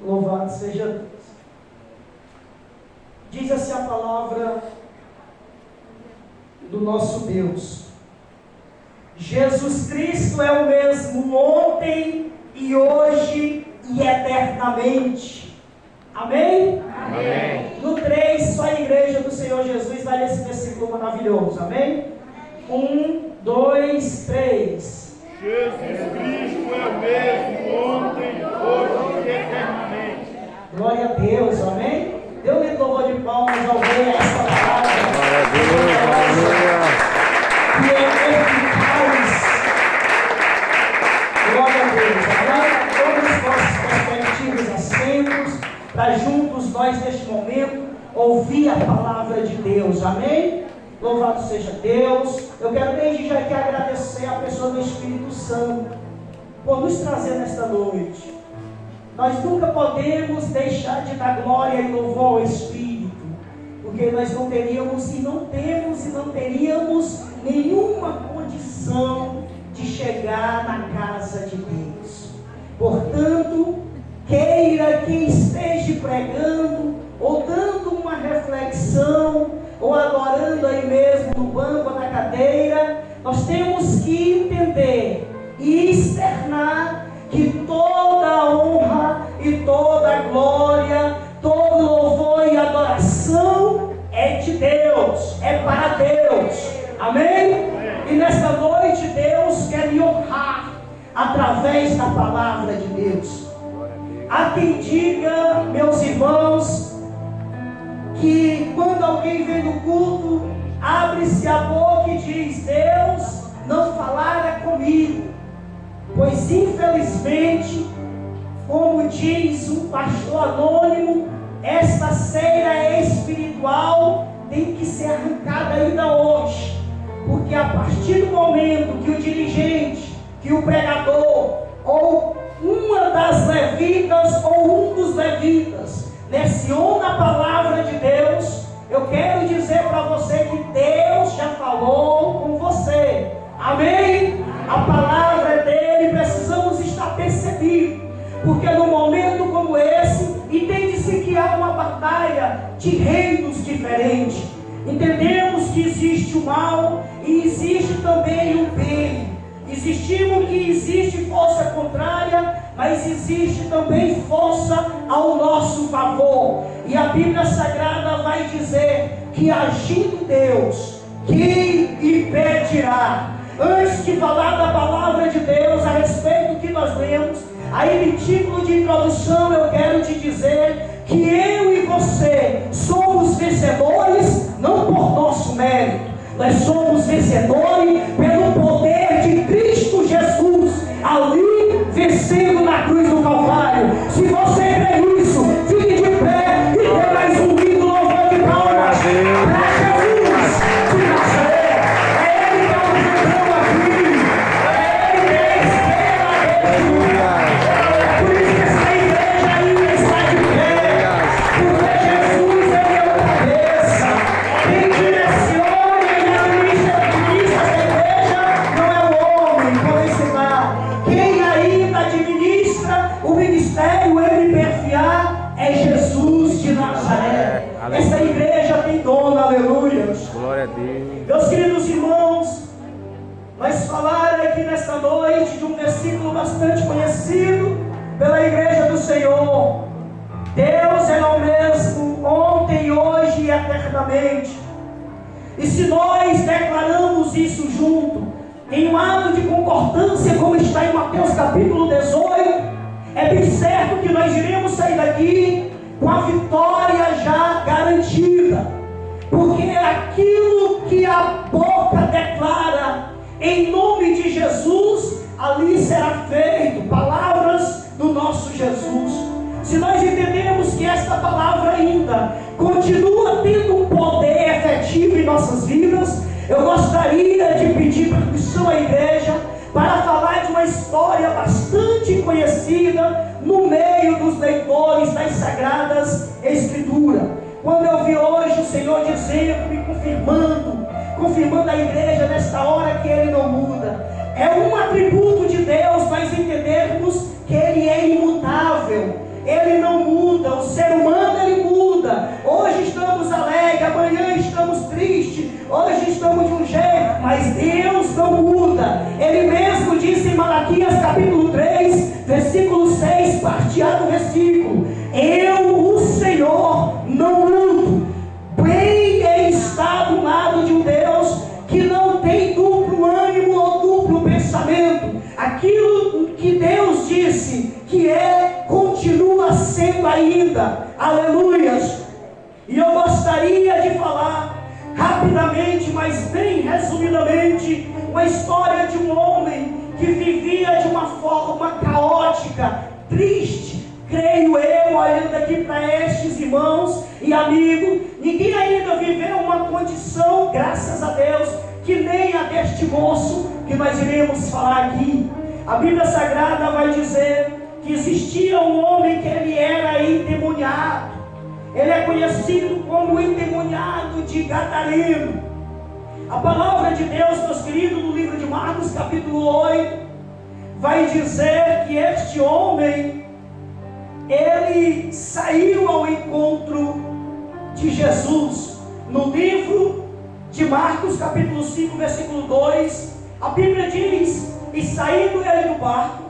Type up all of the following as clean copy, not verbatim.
Louvado seja Deus. Diz assim a palavra do nosso Deus: Jesus Cristo é o mesmo ontem e hoje e eternamente. Amém? Amém. No 3, só a igreja do Senhor Jesus vai ler esse versículo maravilhoso. Amém? 1, 2, 3. Jesus Cristo é o mesmo ontem, hoje e eternamente. Glória a Deus, amém? Dê um louvor de palmas ao Rei a esta palavra. Glória a Deus, aleluia. Que é eficaz. Glória a Deus. Agora, todos os nossos respectivos assentos, para juntos nós neste momento ouvir a palavra de Deus, amém? Louvado seja Deus. Eu quero desde já aqui agradecer a pessoa do Espírito Santo por nos trazer nesta noite. Nós nunca podemos deixar de dar glória e louvor ao Espírito, porque nós não teríamos e não temos e não teríamos nenhuma condição de chegar na casa de Deus. Portanto, queira que esteja pregando, ou dando uma reflexão, ou adorando aí mesmo no banco ou na cadeira, nós temos que entender e externar que toda a honra e toda a glória, todo louvor e adoração é de Deus, é para Deus. Amém? E nesta noite Deus quer me honrar através da palavra de Deus. Há quem diga, meus irmãos, que quando alguém vem no culto, abre-se a boca e diz: Deus não falara comigo. Pois infelizmente, como diz um pastor anônimo, esta ceia espiritual tem que ser arrancada ainda hoje. Porque a partir do momento que o dirigente, que o pregador, ou uma das levitas, ou um dos levitas, menciona a palavra de Deus, eu quero dizer para você que Deus já falou com você. Amém? A palavra é dele, precisamos estar percebidos, porque num momento como esse, entende-se que há uma batalha de reinos diferentes. Entendemos que existe o mal e existe também o bem. Existimos que existe força contrária, mas existe também força ao nosso favor. E a Bíblia Sagrada vai dizer que agindo Deus, quem impedirá? Antes de falar da palavra de Deus a respeito do que nós lemos, aí no título de introdução eu quero te dizer que eu e você somos vencedores não por nosso mérito, nós somos vencedores pelo poder de Cristo Jesus, ali vencendo na cruz do Calvário. Se você crê nisso, fique de pé e dê mais um lindo louvor de palmas para Jesus de Nazaré. É Ele que é o perdão aqui, é Ele que é a estrela. Por isso que essa igreja ainda está de pé, porque Jesus Ele é o cabeça. Quem direciona e administra essa igreja não é o homem, como ensinar. Quem ainda administra o ministério MPFA é Jesus de Nazaré. Essa igreja tem dono, aleluia. Glória a Deus. Meus queridos irmãos, nós falaram aqui nesta noite de um versículo bastante conhecido pela igreja do Senhor. Deus é o mesmo ontem, hoje e eternamente. E se nós declaramos isso junto, em um ato de concordância, como está em Mateus capítulo 18, é bem certo que nós iremos sair daqui com a vitória já garantida. Porque aquilo que a boca declara em nome de Jesus, ali será feito. Palavras do nosso Jesus. Se nós entendemos que esta palavra ainda continua tendo um poder efetivo em nossas vidas, eu gostaria de pedir permissão à igreja para falar de uma história bastante conhecida no meio dos leitores das Sagradas Escrituras. Quando eu vi hoje o Senhor dizendo, me confirmando a igreja nesta hora que Ele não muda. É um atributo de Deus nós entendermos que Ele é imutável. ele não muda. O ser humano, ele muda. Hoje estamos alegres, amanhã estamos tristes, hoje estamos de um jeito, mas Deus não muda. Ele mesmo disse em Malaquias capítulo 3, versículo 6, parte A do versículo: eu, o Senhor, não mudo. Bem é estar do lado de um Deus que não tem duplo ânimo ou duplo pensamento. Aquilo que Deus disse que é, continua sendo ainda. Aleluias. E eu gostaria de falar rapidamente, mas bem resumidamente, uma história de um homem que vivia de uma forma caótica, triste. Creio eu, olhando aqui para estes irmãos e amigos, ninguém ainda viveu uma condição, graças a Deus, que nem a deste moço que nós iremos falar aqui. A Bíblia Sagrada vai dizer que existia um homem que ele era endemoniado. Ele é conhecido como o endemoniado de Gadareno. A palavra de Deus, meus queridos, no livro de Marcos capítulo 8, vai dizer que este homem, ele saiu ao encontro de Jesus. No livro de Marcos capítulo 5, versículo 2, a Bíblia diz: e saindo ele do barco,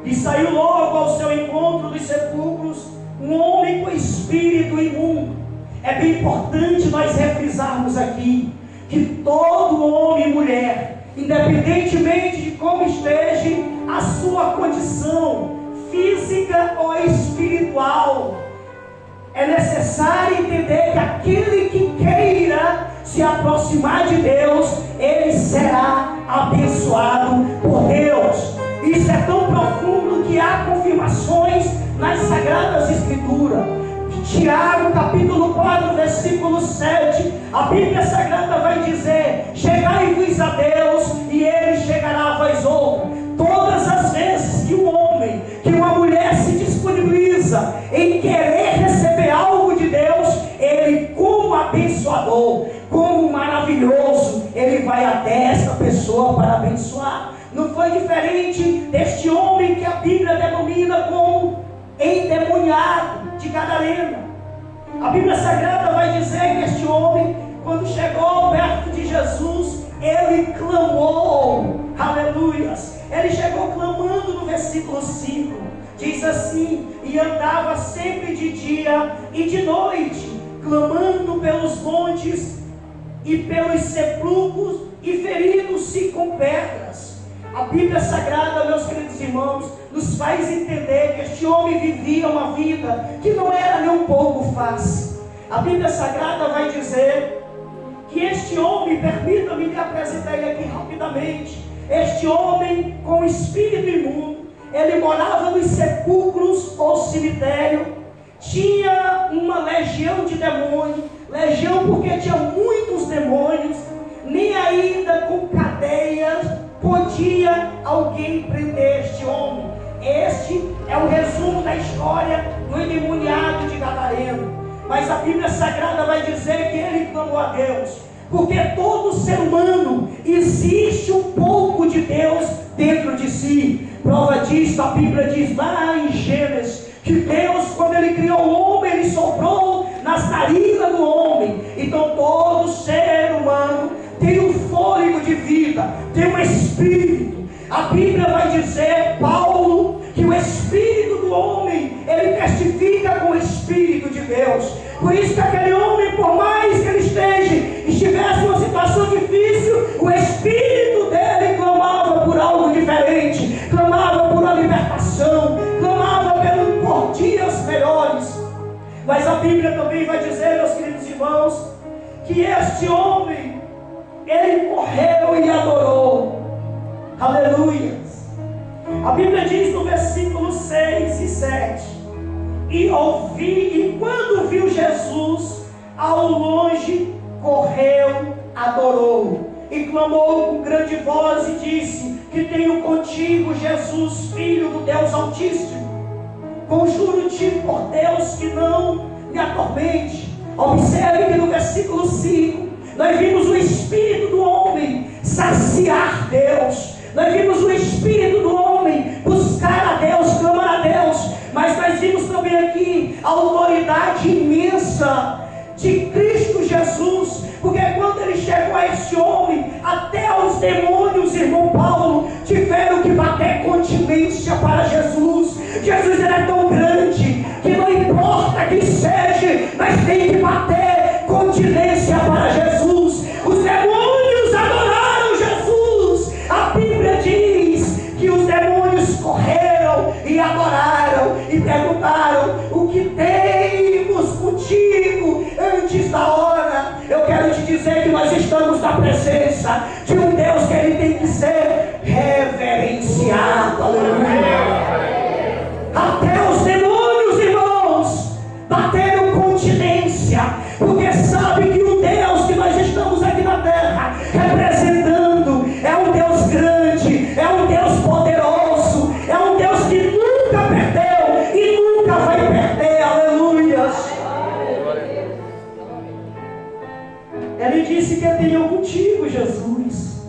e saiu logo ao seu encontro dos sepulcros um homem com espírito imundo. É bem importante nós refrisarmos aqui que todo homem e mulher, independentemente de como esteja a sua condição física ou espiritual, é necessário entender que aquele que queira se aproximar de Deus, ele será abençoado por Deus. Isso é tão profundo que há confirmações nas Sagradas Escrituras. Tiago capítulo 4, versículo 7, a Bíblia Sagrada vai dizer: chegai-vos a Deus e Ele chegará a vós outros. Todas as vezes que um homem, que uma mulher se disponibiliza em querer receber algo de Deus, ele, como abençoador, como maravilhoso, ele vai até esta pessoa para abençoar. Não foi diferente deste homem que a Bíblia denomina como endemoniado de Gadareno. A Bíblia Sagrada vai dizer que este homem, quando chegou perto de Jesus, ele clamou. Aleluias. Ele chegou clamando no versículo 5. Diz assim: e andava sempre de dia e de noite, clamando pelos montes e pelos sepulcros, e ferindo-se com pedras. A Bíblia Sagrada, meus queridos irmãos, nos faz entender que este homem vivia uma vida que não era nem um pouco fácil. A Bíblia Sagrada vai dizer que este homem, permita-me me apresentar ele aqui rapidamente, este homem com espírito imundo, ele morava nos sepulcros ou cemitério, tinha uma legião de demônios, legião porque tinha muitos demônios, nem ainda com cadeias podia alguém prender este homem. Este é o resumo da história do endemoniado de Gadareno. Mas a Bíblia Sagrada vai dizer que ele clamou a Deus, porque todo ser humano existe um pouco de Deus dentro de si. Prova disso, a Bíblia diz lá em Gênesis, que Deus, quando ele criou o homem, ele soprou nas narinas do homem. Então todo ser humano tem um fôlego de vida, tem um espírito. A Bíblia vai dizer, Paulo, que o espírito do homem, ele testifica com o espírito de Deus. Por isso que aquele homem, por mais que ele estivesse numa situação difícil, o espírito dele clamava por algo diferente, clamava por uma libertação, clamava por dias melhores. Mas a Bíblia também vai dizer, meus queridos irmãos, que este homem, ele morreu e adorou. Aleluia. A Bíblia diz no versículo 6 e 7: e quando viu Jesus ao longe, correu, adorou, e clamou com grande voz e disse: que tenho contigo, Jesus, Filho do Deus Altíssimo. Conjuro-te por Deus que não me atormente. Observe que no versículo 5 nós vimos o espírito do homem saciar Deus. Nós vimos o espírito do homem buscar a Deus, clamar a Deus. Deus, mas nós vimos também aqui a autoridade imensa de Cristo Jesus, porque quando ele chegou a esse homem, até os demônios, irmão Paulo, tiveram que bater continência para Jesus. Jesus era tão grande que não importa quem seja, mas tem que bater continência para Jesus. Os demônios adoraram Jesus. A Bíblia diz que os demônios correram e adoraram e perguntaram: o que temos contigo antes da hora? Eu quero te dizer que nós estamos na presença de um Deus que ele tem que ser reverenciado. Aleluia. Até os demônios, irmãos, bateram continência, porque sabe que o Deus que nós estamos aqui na terra representando é um Deus grande, é um Deus poderoso, é um Deus que nunca perdeu e nunca vai perder. Aleluia. Ele disse que ele ia contigo, Jesus.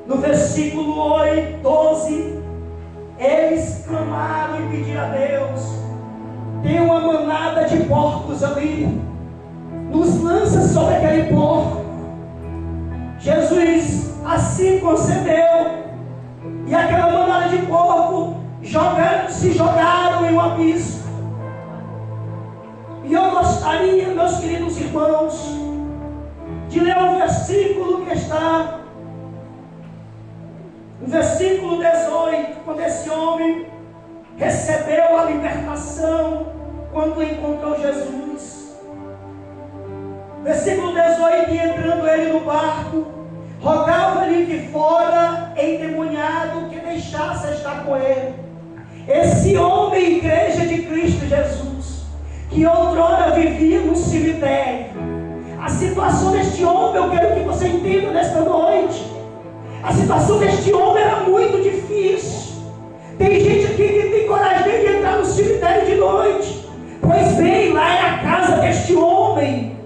No versículo 12, eles clamaram e pediram a Deus: tem uma manada de porcos ali, nos lança sobre aquele porco. Jesus assim concedeu, e aquela manada de porco se jogaram em um abismo. E eu gostaria, meus queridos irmãos, de ler um versículo que está no versículo 18, quando esse homem recebeu a libertação, quando encontrou Jesus. Versículo 18: e entrando ele no barco, rogava-lhe que fora endemoniado que deixasse estar com ele. Esse homem, igreja de Cristo Jesus, que outrora vivia no cemitério, a situação deste homem, eu quero que você entenda nesta noite, a situação deste homem era muito difícil. Tem gente aqui que tem coragem de entrar no cemitério de noite. Pois bem, lá é a casa deste homem.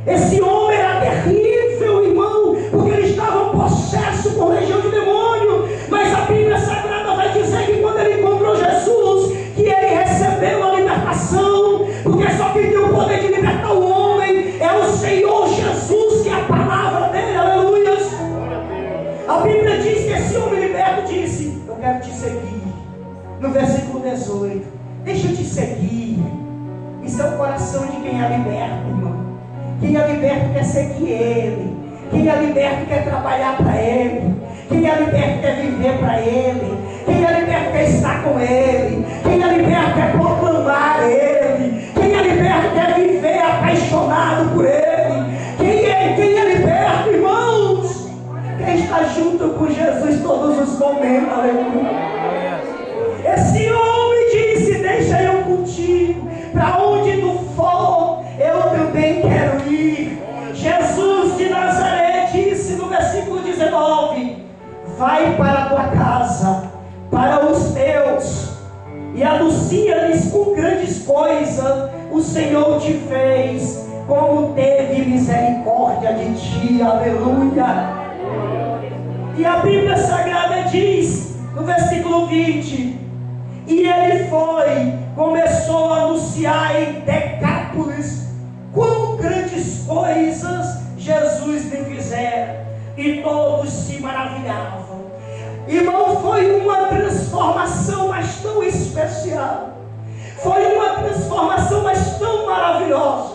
Esse homem era terrível, irmão, porque ele estava possesso por legião de demônio. Mas a Bíblia Sagrada vai dizer que quando ele encontrou Jesus, que ele recebeu a libertação, porque só quem tem o poder de libertar o homem é o Senhor Jesus, que é a palavra dele. Aleluia. A Bíblia diz que esse homem liberto disse: eu quero te seguir. No versículo 18: deixa eu te seguir. Isso é o coração de quem é liberto, irmão. Quem é liberto quer seguir Ele. Quem é liberto quer trabalhar para Ele. Quem é liberto quer viver para Ele. Quem é liberto quer estar com Ele. Quem é liberto quer proclamar Ele. Quem é liberto quer viver apaixonado por Ele. Quem é liberto, irmãos, quem está junto com Jesus todos os momentos. Aleluia. Esse homem disse: deixa eu contigo, para onde tu for, eu também quero ir. Jesus de Nazaré disse no versículo 19: vai para a tua casa, para os teus, e anuncia-lhes com grandes coisas o Senhor te fez, como teve misericórdia de ti. Aleluia. E a Bíblia Sagrada diz no versículo 20: e ele foi, começou a anunciar em Decápolis quão grandes coisas Jesus lhe fizera, e todos se maravilhavam. Irmão, foi uma transformação mas tão especial, foi uma transformação mas tão maravilhosa,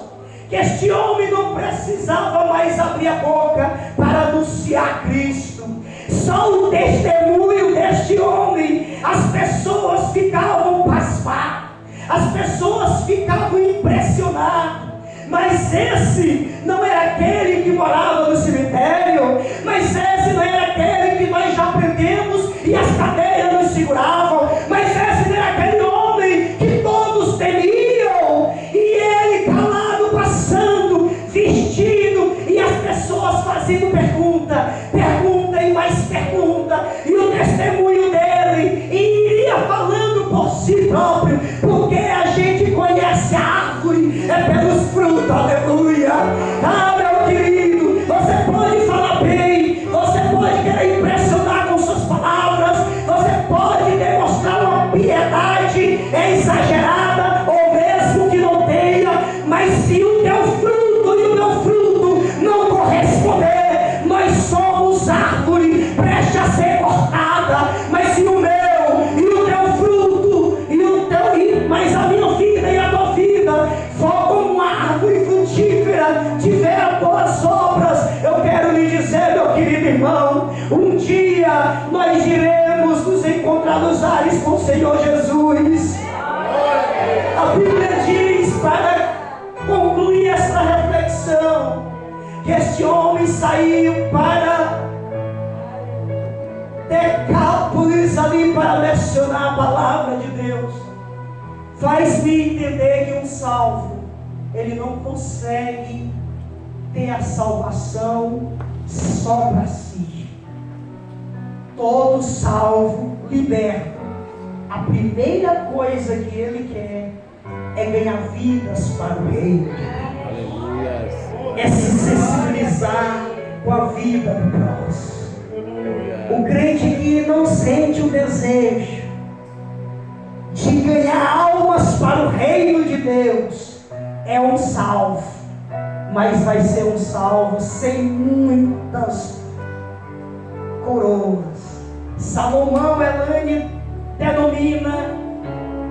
que este homem não precisava mais abrir a boca para anunciar Cristo. Só o testemunho deste homem, as pessoas ficavam pasmadas, as pessoas ficavam impressionadas. Mas esse não era aquele que morava no cemitério, mas esse não era aquele que nós já aprendemos e as cadeias nos seguravam, mas esse não era aquele homem que todos temiam, e ele calado, passando, vestido, e as pessoas fazendo pergunta e mais pergunta, e o testemunho dele iria falando por si próprio, porque a gente conhece a árvore é pelos frutos. Aleluia. Ah, meu querido, você pode falar bem, você pode querer impressionar com suas palavras, você pode demonstrar uma piedade é exagerada, ou mesmo que não tenha, mas se o teu fruto e o meu fruto não corresponder, nós somos árvore preste a ser cortada. Mas se o meu e o teu fruto mas a minha vida e a tua vida for como uma árvore frutífera, tiver boas obras, eu quero lhe dizer, meu querido irmão, um dia nós iremos nos encontrar nos ares com o Senhor Jesus. A Bíblia diz, para concluir esta reflexão, que este homem saiu para Decápolis ali para lecionar a palavra de Deus. Faz-me entender que um salvo, ele não consegue ter a salvação só para si. Todo salvo, liberto, a primeira coisa que ele quer é ganhar vidas para o reino de Deus. Aleluia. É se sensibilizar com a vida do próximo. O crente que não sente o desejo de ganhar almas para o reino de Deus é um salvo, mas vai ser um salvo sem muitas coroas. Salomão Elane denomina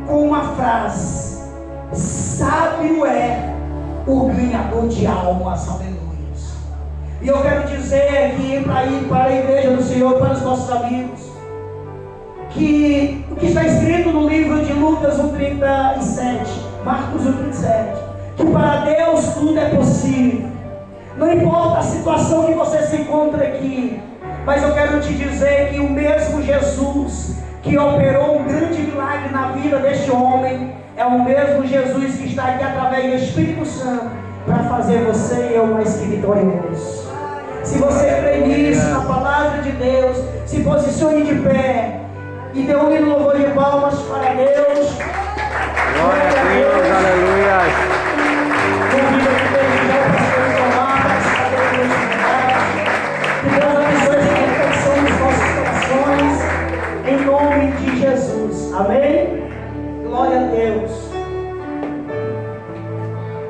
com uma frase: sábio é o ganhador de almas. Aleluia. E eu quero dizer aqui para ir para a igreja do Senhor, para os nossos amigos, que o que está escrito no livro de Lucas 1:37, Marcos 1:37, que para Deus tudo é possível. Não importa a situação que você se encontra aqui, mas eu quero te dizer que o mesmo Jesus que operou um grande milagre na vida deste homem é o mesmo Jesus que está aqui através do Espírito Santo para fazer você e eu mais que vitorioso. Se você crê nisso, na palavra de Deus, se posicione de pé e dê um louvor de palmas para Deus. Glória a Deus, aleluia.